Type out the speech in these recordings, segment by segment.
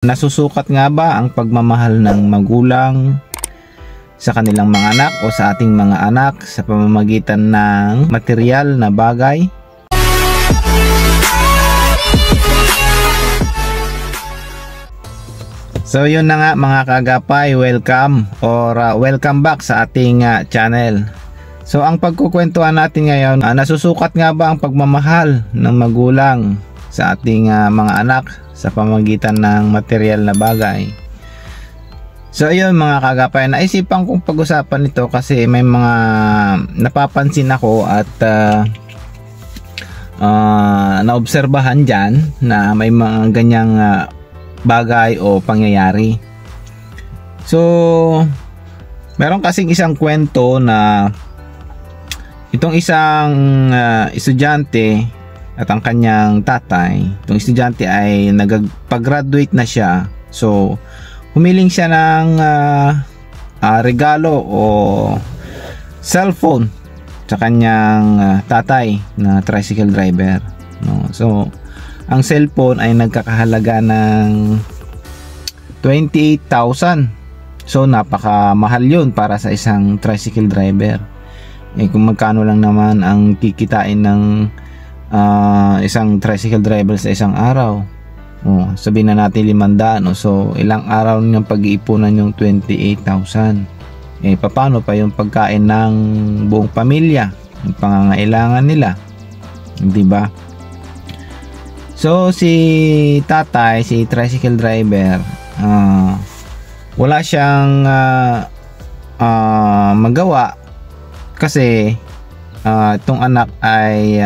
Nasusukat nga ba ang pagmamahal ng magulang sa kanilang mga anak o sa ating mga anak sa pamamagitan ng material na bagay? So yun na nga mga kaagapay, welcome back sa ating channel. So ang pagkukwentuhan natin ngayon, nasusukat nga ba ang pagmamahal ng magulang sa ating mga anak sa pamamagitan ng material na bagay? So ayun mga kaagapay, naisipan kong pag-usapan ito kasi may mga napapansin ako at naobserbahan dyan na may mga ganyang bagay o pangyayari. So meron kasing isang kwento na itong isang estudyante at ang kanyang tatay, itong estudyante ay nagpag-graduate na siya. So humiling siya ng regalo o cellphone sa kanyang tatay na tricycle driver, no? So ang cellphone ay nagkakahalaga ng 28,000. So napakamahal yun para sa isang tricycle driver. Kung magkano lang naman ang kikitain ng isang tricycle driver sa isang araw, sabihin na natin 500, so ilang araw niyang pag-iipunan yung 28,000. Paano pa yung pagkain ng buong pamilya, yung pangangailangan nila, di ba? So si tatay, si tricycle driver, wala siyang magawa kasi itong anak ay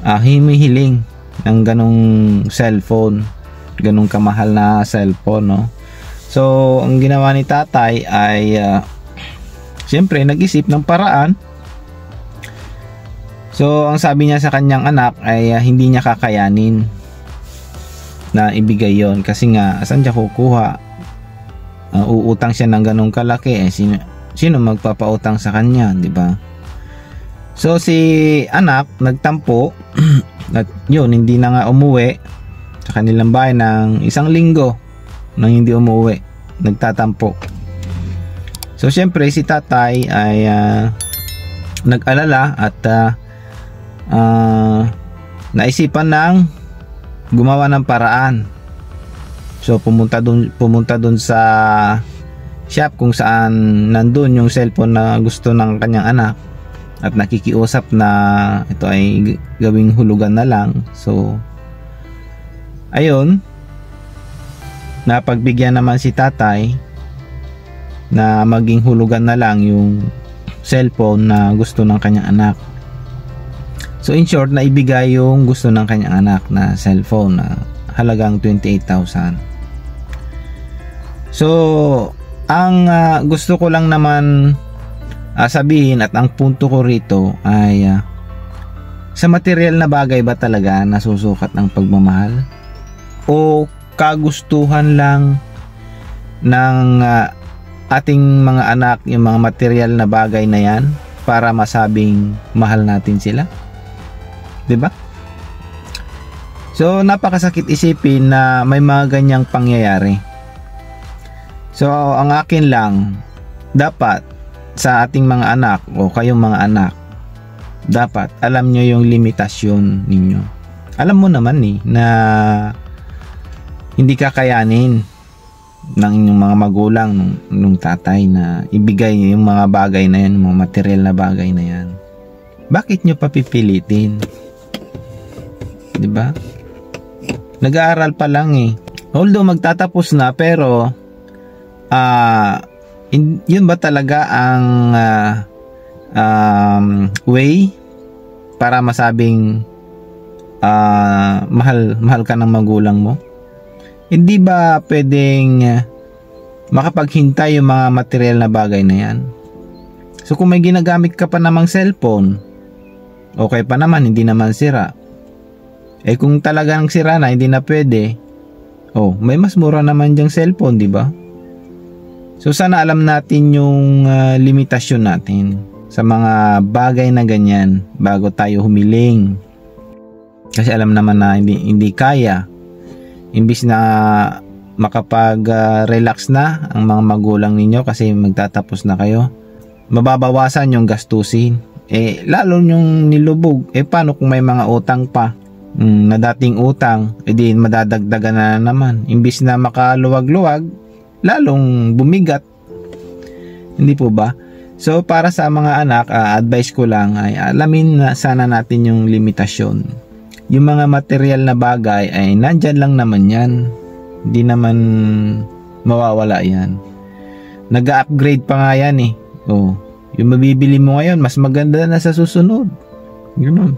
himihiling ng ganong cellphone, ganong kamahal na cellphone, no? So ang ginawa ni tatay ay siyempre nag-isip ng paraan. So ang sabi niya sa kanyang anak ay hindi niya kakayanin na ibigay yon kasi nga saan siya kukuha? Uutang siya ng ganong kalaki, sino magpapautang sa kanya, di ba? So si anak nagtampo at yun, hindi na nga umuwi sa kanilang bahay ng 1 linggo nang hindi umuwi, nagtatampo. So syempre si tatay ay nag-alala at naisipan ng gumawa ng paraan. So pumunta dun sa shop kung saan nandun yung cellphone na gusto ng kanyang anak at nakikiusap na ito ay gawing hulugan na lang. So ayun, napagbigyan naman si tatay na maging hulugan na lang yung cellphone na gusto ng kanyang anak. So in short, naibigay yung gusto ng kanyang anak na cellphone na halagang 28,000. So ang gusto ko lang naman sabihin at ang punto ko rito ay sa material na bagay ba talaga nasusukat ang pagmamahal o kagustuhan lang ng ating mga anak yung mga material na bagay na yan para masabing mahal natin sila, diba? So napakasakit isipin na may mga ganyang pangyayari. So ang akin lang, dapat sa ating mga anak o kayong mga anak, dapat alam nyo yung limitasyon ninyo. Alam mo naman na hindi kakayanin ng inyong mga magulang nung tatay na ibigay yung mga bagay na yan, mga material na bagay na yan. Bakit nyo papipilitin? Diba? Nag-aaral pa lang although magtatapos na, pero yun ba talaga ang way para masabing mahal ka ng magulang mo? Hindi ba pwedeng makapaghintay yung mga material na bagay na yan? So kung may ginagamit ka pa namang cellphone, okay pa naman, hindi naman sira. Kung talagang sira na, hindi na pwede, may mas mura naman dyang cellphone, di ba? So sana alam natin yung limitasyon natin sa mga bagay na ganyan bago tayo humiling. Kasi alam naman na hindi kaya. Imbis na makapag-relax na ang mga magulang ninyo kasi magtatapos na kayo. Mababawasan yung gastusin. Lalo yung nilubog. Paano kung may mga utang pa? Na dating utang, di madadagdagan na naman. Imbis na makaluwag-luwag, lalong bumigat. Hindi po ba? So, para sa mga anak, advice ko lang ay alamin na sana natin yung limitasyon. Yung mga material na bagay ay nandyan lang naman yan. Hindi naman mawawala yan. Nag-upgrade pa nga yan eh. Yung mabibili mo ngayon, mas maganda na sa susunod. Ganun.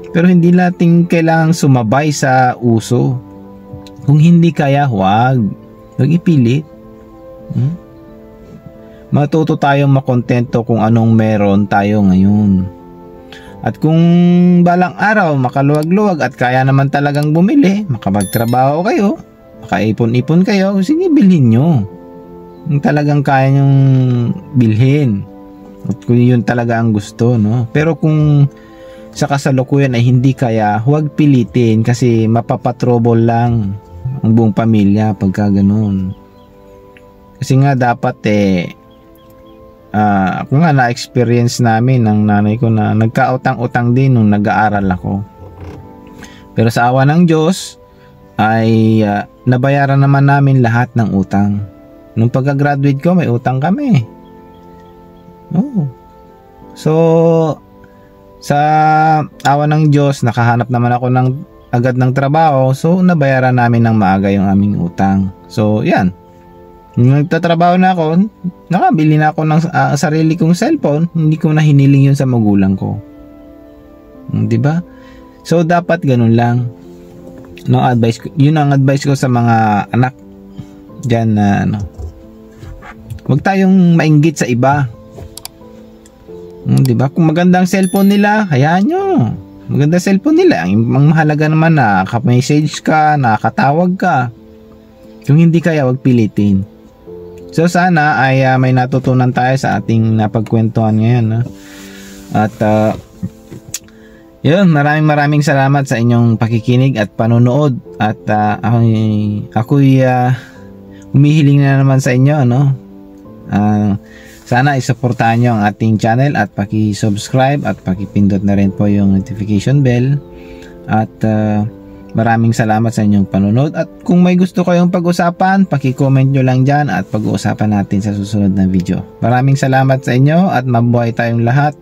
Pero hindi natin kailangang sumabay sa uso. Kung hindi kaya, huwag ipilit. Matuto tayong makontento kung anong meron tayo ngayon. At kung balang araw makaluwag-luwag at kaya naman talagang bumili, makapagtrabaho kayo, makaipon-ipon kayo, sige bilhin nyo. Kung talagang kaya nyong bilhin. At kung yun talaga ang gusto, no? Pero kung sa kasalukuyan ay hindi kaya, huwag pilitin kasi mapapatrobol lang ang buong pamilya pagka ganun. Kasi nga dapat ako nga na-experience namin ng nanay ko na nagkautang-utang din nung nag-aaral ako. Pero sa awa ng Diyos ay nabayaran naman namin lahat ng utang. Nung pagka-graduate ko may utang kami. So sa awa ng Diyos nakahanap naman ako agad ng trabaho, so nabayaran namin ng maaga yung aming utang. So yan, nung nagtatrabaho na ako, nakabili na ako ng sarili kong cellphone, hindi ko na hiniling yun sa magulang ko. Diba? So dapat ganun lang. Yun ang advice ko sa mga anak dyan na huwag tayong mainggit sa iba. Diba? Kung magandang cellphone nila, hayaan nyo. Magandang cellphone nila. Ang mahalaga naman na naka-message ka, nakatawag ka. Kung hindi kaya, wag pilitin. So sana ay may natutunan tayo sa ating napagkwentuhan ngayon. At yun, maraming salamat sa inyong pakikinig at panonood. At ako'y humihiling na naman sa inyo, sana isuportahan nyo ang ating channel at paki-subscribe at paki-pindot na rin po yung notification bell. At maraming salamat sa inyong panonood. At kung may gusto kayong pag-usapan, paki-comment nyo lang dyan at pag-uusapan natin sa susunod na video. Maraming salamat sa inyo at mabuhay tayong lahat.